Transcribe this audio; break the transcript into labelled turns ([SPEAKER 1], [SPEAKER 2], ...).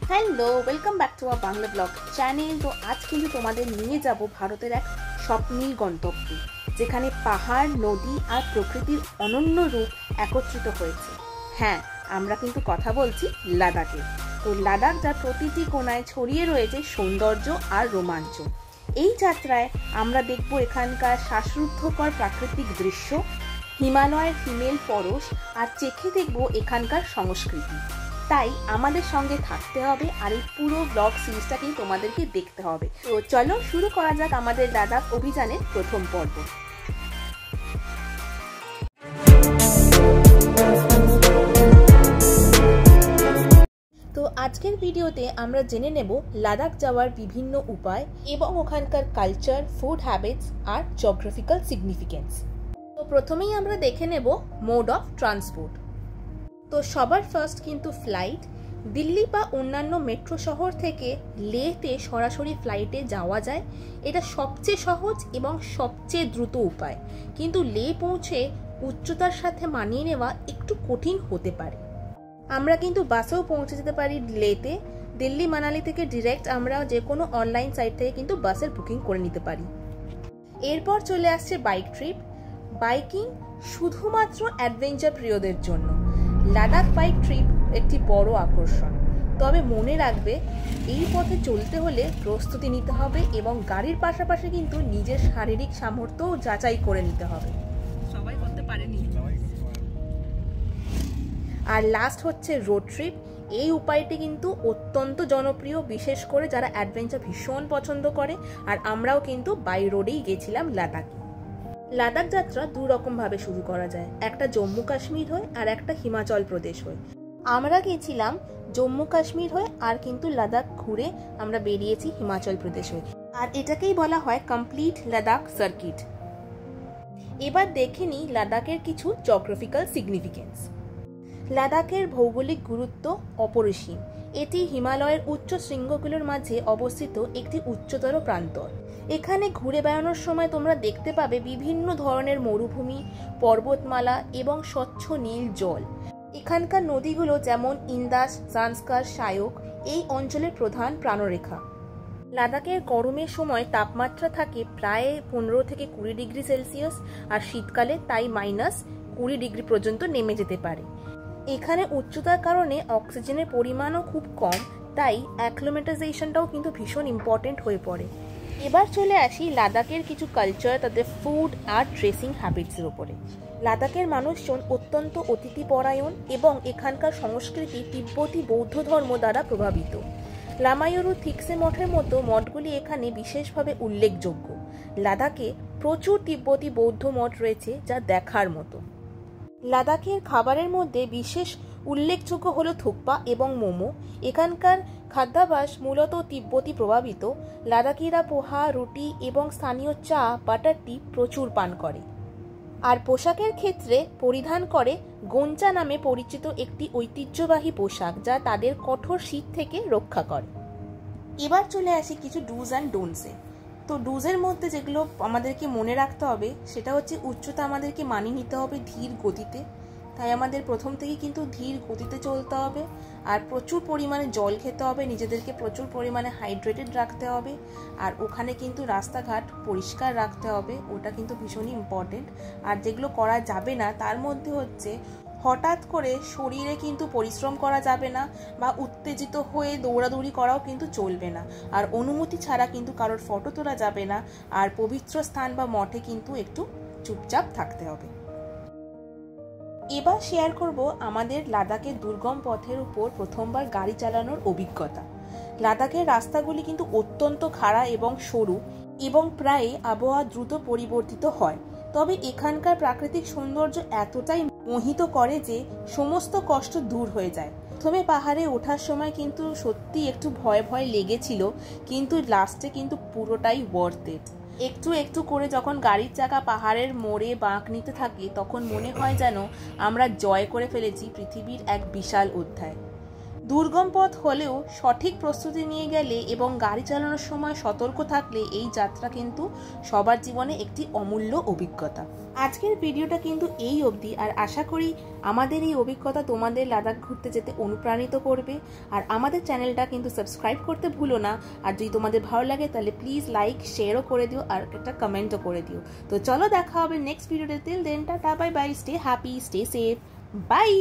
[SPEAKER 1] Hello, welcome back to our Bangla blog channel. তো আজ কিন্তু তোমাদের নিয়ে যাব ভারতের এক স্বপ্নীল গন্তব্যে, যেখানে পাহাড়, নদী আর প্রকৃতির অনন্য রূপ একত্রিত হয়েছে। হ্যাঁ, আমরা কিন্তু কথা বলছি লাদাখে। তো লাদাখ যার প্রতিটি কোণায় ছড়িয়ে রয়েছে সৌন্দর্য আর রোমাঞ্চ। এই যাত্রায় আমরা দেখব এখানকার শ্বাসরুদ্ধকর প্রাকৃতিক দৃশ্য, হিমালয়ের হিমেল পরশ আর চেখে দেখব এখানকার সংস্কৃতি। তাই আমাদের সঙ্গে থাকতে হবে আর এই পুরো ব্লগ সিরিজটাকেই তোমাদেরকে দেখতে হবে। তো চলো শুরু করা যাক আমাদের লাদাখ অভিযানের প্রথম পর্ব। তো আজকের ভিডিওতে আমরা জেনে নেব লাদাখ যাওয়ার বিভিন্ন উপায় এবং ওখানকার কালচার, ফুড হ্যাবিটস আর জিওগ্রাফিক্যাল সিগনিফিকেন্স। তো প্রথমেই আমরা দেখে নেব মোড অফ ট্রান্সপোর্ট। তো সবার ফার্স্ট কিন্তু ফ্লাইট। দিল্লি বা অন্যান্য মেট্রো শহর থেকে লেহতে সরাসরি ফ্লাইটে যাওয়া যায়। এটা সবচেয়ে সহজ এবং সবচেয়ে দ্রুত উপায়, কিন্তু লেহ পৌঁছে উচ্চতার সাথে মানিয়ে নেওয়া একটু কঠিন হতে পারে। আমরা কিন্তু বাসেও পৌঁছে যেতে পারি লেহতে। দিল্লি মানালি থেকে ডিরেক্ট আমরা যে কোনো অনলাইন সাইট থেকে কিন্তু বাসের বুকিং করে নিতে পারি। এরপর চলে আসছে বাইক ট্রিপ। বাইকিং শুধুমাত্র অ্যাডভেঞ্চার প্রিয়দের জন্য। লাদাখ বাইক ট্রিপ একটি বড় আকর্ষণ, তবে মনে রাখবে এই পথে চলতে হলে প্রস্তুতি নিতে হবে এবং গাড়ির পাশাপাশি কিন্তু নিজের শারীরিক সামর্থ্যও যাচাই করে নিতে হবে। সবাই করতে পারেনি। আর লাস্ট হচ্ছে রোড ট্রিপ। এই উপায়টি কিন্তু অত্যন্ত জনপ্রিয়, বিশেষ করে যারা অ্যাডভেঞ্চার ভীষণ পছন্দ করে। আর আমরাও কিন্তু বাই রোডেই গেছিলাম লাদাখে। লাদাখ যাত্রা দু রকম ভাবে শুরু করা যায়, একটা জম্মু কাশ্মীর হয়ে আর একটা হিমাচল প্রদেশ হয়ে। আমরা গেছিলাম জম্মু কাশ্মীর হয়ে, আর কিন্তু লাদাখ ঘুরে আমরা বেরিয়েছি হিমাচল প্রদেশ হয়ে। আর এটাকেই বলা হয় কমপ্লিট লাদাখ সার্কিট। এবার দেখে নিই লাদাখের কিছু জিওগ্রাফিক্যাল সিগনিফিকেন্স। লাদাখের ভৌগোলিক গুরুত্ব অপরিসীম। এটি হিমালয়ের উচ্চ শৃঙ্গগুলোর মাঝে অবস্থিত একটি উচ্চতর প্রান্তর। এখানে ঘুরে বেড়ানোর সময় তোমরা দেখতে পাবে বিভিন্ন ধরনের মরুভূমি, পর্বতমালা এবং স্বচ্ছ নীল জল। এখানকার নদীগুলো যেমন ইন্দাস, জান্সকার, শায়ক এই অঞ্চলের প্রধান প্রাণরেখা। লাদাখের গরমের সময় তাপমাত্রা থাকে প্রায় 15 থেকে 20 ডিগ্রি সেলসিয়াস, আর শীতকালে তাই -20 ডিগ্রি পর্যন্ত নেমে যেতে পারে। এখানে উচ্চতার কারণে অক্সিজেনের পরিমাণও খুব কম, তাই অ্যাক্লিমেটাইজেশনটাও কিন্তু ভীষণ ইম্পর্টেন্ট হয়ে পড়ে। এবার চলে আসি লাদাখের কিছু কালচার, তাদের ফুড আর ড্রেসিং হ্যাবিটসের উপরে। লাদাখের মানুষজন অত্যন্ত অতিথিপরায়ণ এবং এখানকার সংস্কৃতি তিব্বতী বৌদ্ধ ধর্ম দ্বারা প্রভাবিত। লামায়ুরু থিকসে মঠের মতো মঠগুলি এখানে বিশেষভাবে উল্লেখযোগ্য। লাদাখে প্রচুর তিব্বতী বৌদ্ধ মঠ রয়েছে, যা দেখার মতো। লাদাখের খাবারের মধ্যে বিশেষ উল্লেখযোগ্য হলো থুকপা এবং মোমো। এখানকার খাদ্যাভ্যাস মূলত তিব্বতী প্রভাবিত। লাদাখিরা পোহা, রুটি এবং স্থানীয় চা, বাটার টি প্রচুর পান করে। আর পোশাকের ক্ষেত্রে পরিধান করে গোঞ্চা নামে পরিচিত একটি ঐতিহ্যবাহী পোশাক, যা তাদের কঠোর শীত থেকে রক্ষা করে। এবার চলে আসি কিছু ডুজ অ্যান্ড ডোন্টসে। তো ডুজের মধ্যে যেগুলো আমাদেরকে মনে রাখতে হবে সেটা হচ্ছে উচ্চতা আমাদেরকে মানিয়ে নিতে হবে ধীর গতিতে। তাই আমাদের প্রথম থেকে কিন্তু ধীর গতিতে চলতে হবে, আর প্রচুর পরিমাণে জল খেতে হবে, নিজেদেরকে প্রচুর পরিমাণে হাইড্রেটেড রাখতে হবে। আর ওখানে কিন্তু রাস্তাঘাট পরিষ্কার রাখতে হবে, ওটা কিন্তু ভীষণই ইম্পর্টেন্ট। আর যেগুলো করা যাবে না তার মধ্যে হচ্ছে হঠাৎ করে শরীরে কিন্তু পরিশ্রম করা যাবে না, বা উত্তেজিত হয়ে দৌড়াদৌড়ি করাও কিন্তু চলবে না। আর অনুমতি ছাড়া কিন্তু কারোর ফটো তোলা যাবে না। আর পবিত্র স্থান বা মঠে কিন্তু একটু চুপচাপ থাকতে হবে। এবার শেয়ার করব আমাদের লাদাখের দুর্গম পথের উপর প্রথমবার গাড়ি চালানোর অভিজ্ঞতা। লাদাখের রাস্তাগুলি কিন্তু অত্যন্ত খাড়া এবং সরু, এবং প্রায় আবহাওয়া দ্রুত পরিবর্তিত হয়। তবে এখানকার প্রাকৃতিক সৌন্দর্য এতটাই মোহিত করে যে সমস্ত কষ্ট দূর হয়ে যায়। প্রথমে পাহাড়ে ওঠার সময় কিন্তু সত্যি একটু ভয় ভয় লেগেছিল, কিন্তু লাস্টে কিন্তু পুরোটাই ওয়ার্থ ইট। একটু একটু করে যখন গাড়ির চাকা পাহাড়ের মোড়ে বাঁক নিতে থাকে, তখন মনে হয় যেন আমরা জয় করে ফেলেছি পৃথিবীর এক বিশাল অধ্যায়। দুর্গম পথ হলেও সঠিক প্রস্তুতি নিয়ে গেলে এবং গাড়ি চালানোর সময় সতর্ক থাকলে এই যাত্রা কিন্তু সবার জীবনে একটি অমূল্য অভিজ্ঞতা। আজকের ভিডিওটা কিন্তু এই অবধি, আর আশা করি আমাদের এই অভিজ্ঞতা তোমাদের লাদাখ ঘুরতে যেতে অনুপ্রাণিত করবে। আর আমাদের চ্যানেলটা কিন্তু সাবস্ক্রাইব করতে ভুলো না। আর যদি তোমাদের ভালো লাগে তাহলে প্লিজ লাইক শেয়ারও করে দিও আর একটা কমেন্টও করে দিও। তো চলো দেখা হবে নেক্সট ভিডিওতে। Till then tata bye bye, stay happy, stay safe, by.